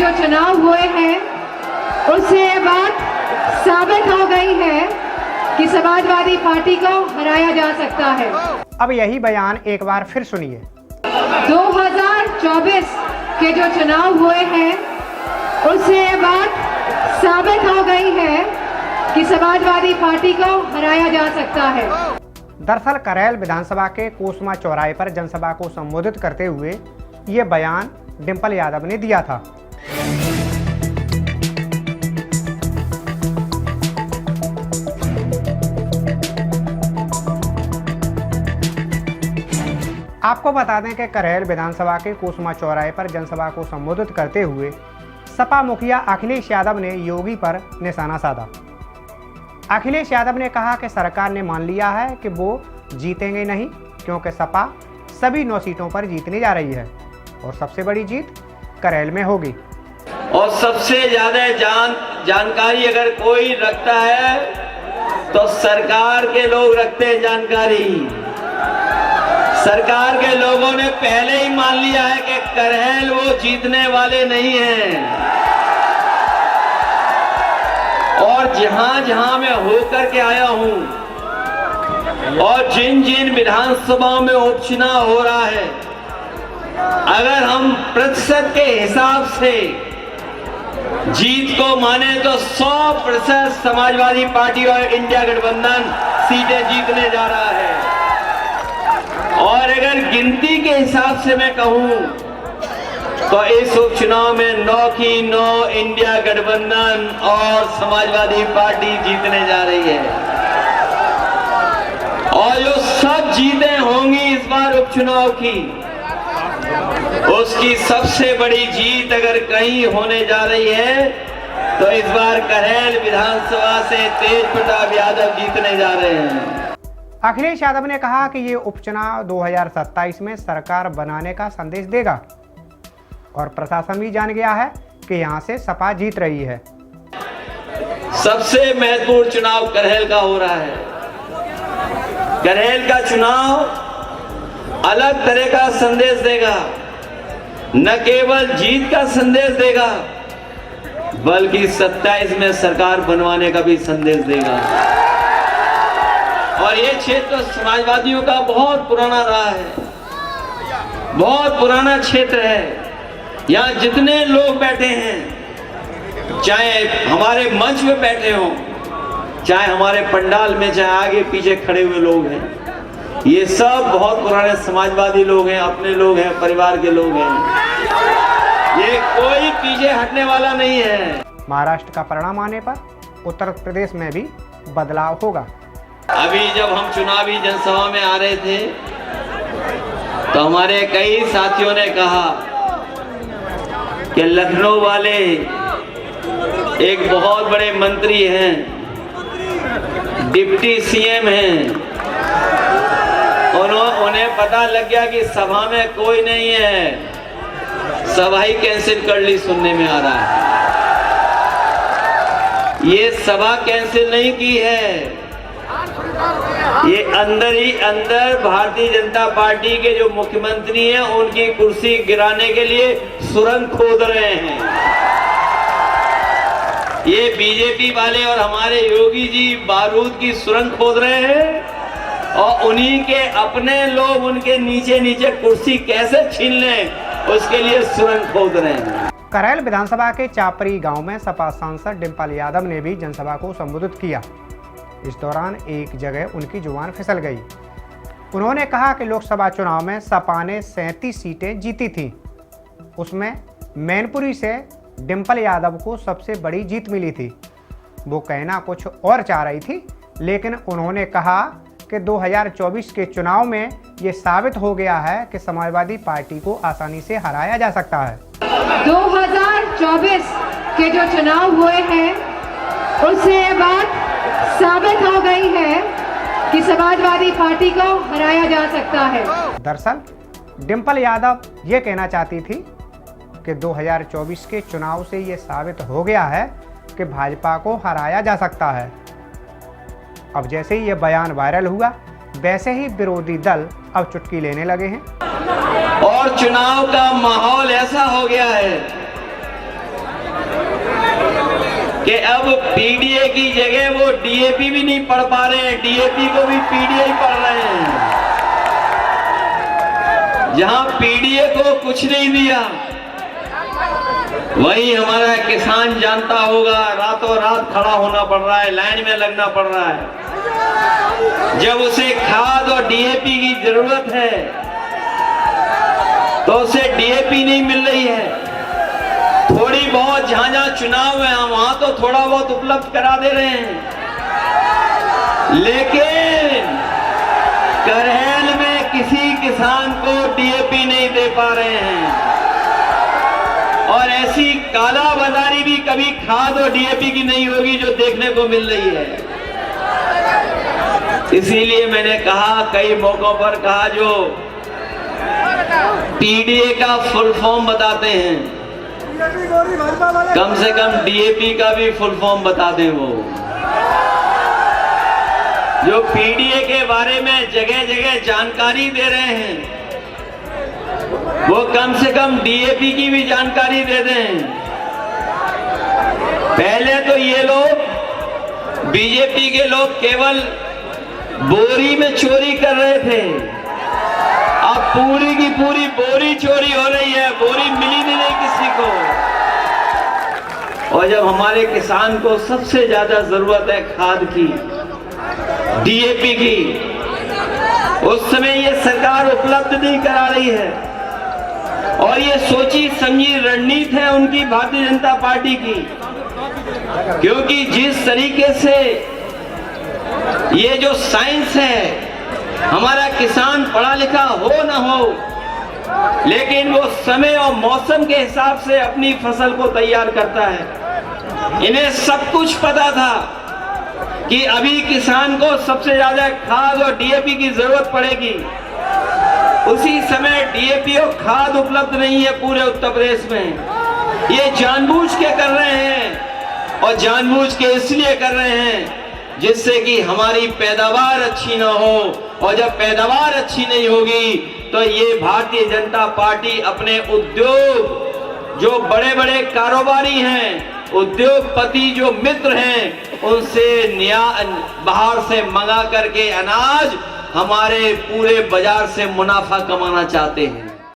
जो चुनाव हुए हैं उससे ये बात साबित हो गई है कि समाजवादी पार्टी को हराया जा सकता है। अब यही बयान एक बार फिर सुनिए। 2024 के जो चुनाव हुए हैं उससे ये बात साबित हो गई है कि समाजवादी पार्टी को हराया जा सकता है। दरअसल करेल विधानसभा के कोसमा चौराहे पर जनसभा को संबोधित करते हुए ये बयान डिंपल यादव ने दिया था। आपको बता दें कि करेल विधानसभा के कोसमा चौराहे पर जनसभा को संबोधित करते हुए सपा मुखिया अखिलेश यादव ने योगी पर निशाना साधा। अखिलेश यादव ने कहा कि सरकार ने मान लिया है कि वो जीतेंगे नहीं, क्योंकि सपा सभी 9 सीटों पर जीतने जा रही है और सबसे बड़ी जीत करेल में होगी। और सबसे ज्यादा जानकारी अगर कोई रखता है तो सरकार के लोग रखते हैं जानकारी। सरकार के लोगों ने पहले ही मान लिया है कि करेल वो जीतने वाले नहीं हैं। और जहां जहां मैं होकर के आया हूं और जिन जिन विधानसभाओं में उपचुनाव हो रहा है, अगर हम प्रतिशत के हिसाब से जीत को माने तो 100% समाजवादी पार्टी और इंडिया गठबंधन सीटें जीतने जा रहा है। और अगर गिनती के हिसाब से मैं कहूं तो इस उपचुनाव में 9 की 9 इंडिया गठबंधन और समाजवादी पार्टी जीतने जा रही है। और जो सब जीतें होंगी इस बार उपचुनाव की, उसकी सबसे बड़ी जीत अगर कहीं होने जा रही है तो इस बार करेल विधानसभा से तेज प्रताप यादव जीतने जा रहे हैं। अखिलेश यादव ने कहा कि ये उपचुनाव 2027 में सरकार बनाने का संदेश देगा और प्रशासन भी जान गया है कि यहाँ से सपा जीत रही है। सबसे महत्वपूर्ण चुनाव करेल का हो रहा है। करेल का चुनाव अलग तरह का संदेश देगा, न केवल जीत का संदेश देगा बल्कि 27 में सरकार बनवाने का भी संदेश देगा। और ये क्षेत्र समाजवादियों का बहुत पुराना रहा है, बहुत पुराना क्षेत्र है। यहाँ जितने लोग बैठे हैं, चाहे हमारे मंच में बैठे हों, चाहे हमारे पंडाल में, चाहे आगे पीछे खड़े हुए लोग हैं, ये सब बहुत पुराने समाजवादी लोग हैं, अपने लोग हैं, परिवार के लोग हैं। ये कोई पीछे हटने वाला नहीं है। महाराष्ट्र का परिणाम आने पर उत्तर प्रदेश में भी बदलाव होगा। अभी जब हम चुनावी जनसभा में आ रहे थे तो हमारे कई साथियों ने कहा कि लखनऊ वाले एक बहुत बड़े मंत्री हैं, डिप्टी सीएम हैं, उन्हें पता लग गया कि सभा में कोई नहीं है, सभा ही कैंसिल कर ली, सुनने में आ रहा है। ये सभा कैंसिल नहीं की है, ये अंदर ही अंदर भारतीय जनता पार्टी के जो मुख्यमंत्री हैं उनकी कुर्सी गिराने के लिए सुरंग खोद रहे हैं। ये बीजेपी वाले और हमारे योगी जी बारूद की सुरंग खोद रहे हैं और उन्हीं के अपने लोग उनके नीचे नीचे कुर्सी कैसे छीन लें उसके लिए सुरंग खोद रहे हैं। करेल विधानसभा के चापरी गांव में सपा सांसद डिंपल यादव ने भी जनसभा को संबोधित किया। इस दौरान एक जगह उनकी जुबान फिसल गई। उन्होंने कहा कि लोकसभा चुनाव में सपा ने 37 सीटें जीती थीं, उसमें मैनपुरी से डिंपल यादव को सबसे बड़ी जीत मिली थी। वो कहना कुछ और चाह रही थी, लेकिन उन्होंने कहा कि 2024 के चुनाव में ये साबित हो गया है कि समाजवादी पार्टी को आसानी से हराया जा सकता है। 2024 के जो चुनाव हुए हैं उससे ये बात साबित हो गई है कि समाजवादी पार्टी को हराया जा सकता है। दरअसल डिंपल यादव ये कहना चाहती थी कि 2024 के चुनाव से ये साबित हो गया है कि भाजपा को हराया जा सकता है। अब जैसे ही ये बयान वायरल हुआ, वैसे ही विरोधी दल अब चुटकी लेने लगे हैं और चुनाव का माहौल ऐसा हो गया है कि अब पीडीए की जगह वो डीएपी भी नहीं पढ़ पा रहे हैं, डीएपी को भी पीडीए ही पढ़ रहे हैं। जहां पीडीए को कुछ नहीं दिया, वही हमारा किसान जानता होगा, रातों रात खड़ा होना पड़ रहा है, लाइन में लगना पड़ रहा है। जब उसे खाद और डीएपी की जरूरत है तो उसे डीएपी नहीं मिल रही है। थोड़ी बहुत जहां जहां चुनाव है वहां तो थोड़ा बहुत उपलब्ध करा दे रहे हैं, लेकिन करहैल में किसी किसान को डीएपी नहीं दे पा रहे हैं। और ऐसी काला बाजारी भी कभी खाद और डीएपी की नहीं होगी जो देखने को मिल रही है। इसीलिए मैंने कहा, कई मौकों पर कहा, जो पीडीए का फुल फॉर्म बताते हैं, कम से कम डीएपी का भी फुल फॉर्म बता दें। वो जो पीडीए के बारे में जगह जगह जानकारी दे रहे हैं, वो कम से कम डीएपी की भी जानकारी दे दें। पहले तो ये लोग, बीजेपी के लोग, केवल बोरी में चोरी कर रहे थे, अब पूरी की पूरी बोरी चोरी हो रही है, बोरी मिली भी नहीं किसी को। और जब हमारे किसान को सबसे ज्यादा जरूरत है खाद की, डीएपी की, उस समय ये सरकार उपलब्ध नहीं करा रही है। और ये सोची समझी रणनीति है उनकी, भारतीय जनता पार्टी की, क्योंकि जिस तरीके से ये जो साइंस है, हमारा किसान पढ़ा लिखा हो ना हो, लेकिन वो समय और मौसम के हिसाब से अपनी फसल को तैयार करता है। इन्हें सब कुछ पता था कि अभी किसान को सबसे ज्यादा खाद और डीएपी की जरूरत पड़ेगी। उसी समय डीएपी और खाद उपलब्ध नहीं है पूरे उत्तर प्रदेश में। ये जानबूझ के कर रहे हैं, और जानबूझ के इसलिए कर रहे हैं जिससे कि हमारी पैदावार अच्छी ना हो। और जब पैदावार अच्छी नहीं होगी तो ये भारतीय जनता पार्टी अपने उद्योग, जो बड़े बड़े कारोबारी हैं, उद्योगपति जो मित्र हैं, उनसे बाहर से मंगा करके अनाज हमारे पूरे बाजार से मुनाफा कमाना चाहते हैं।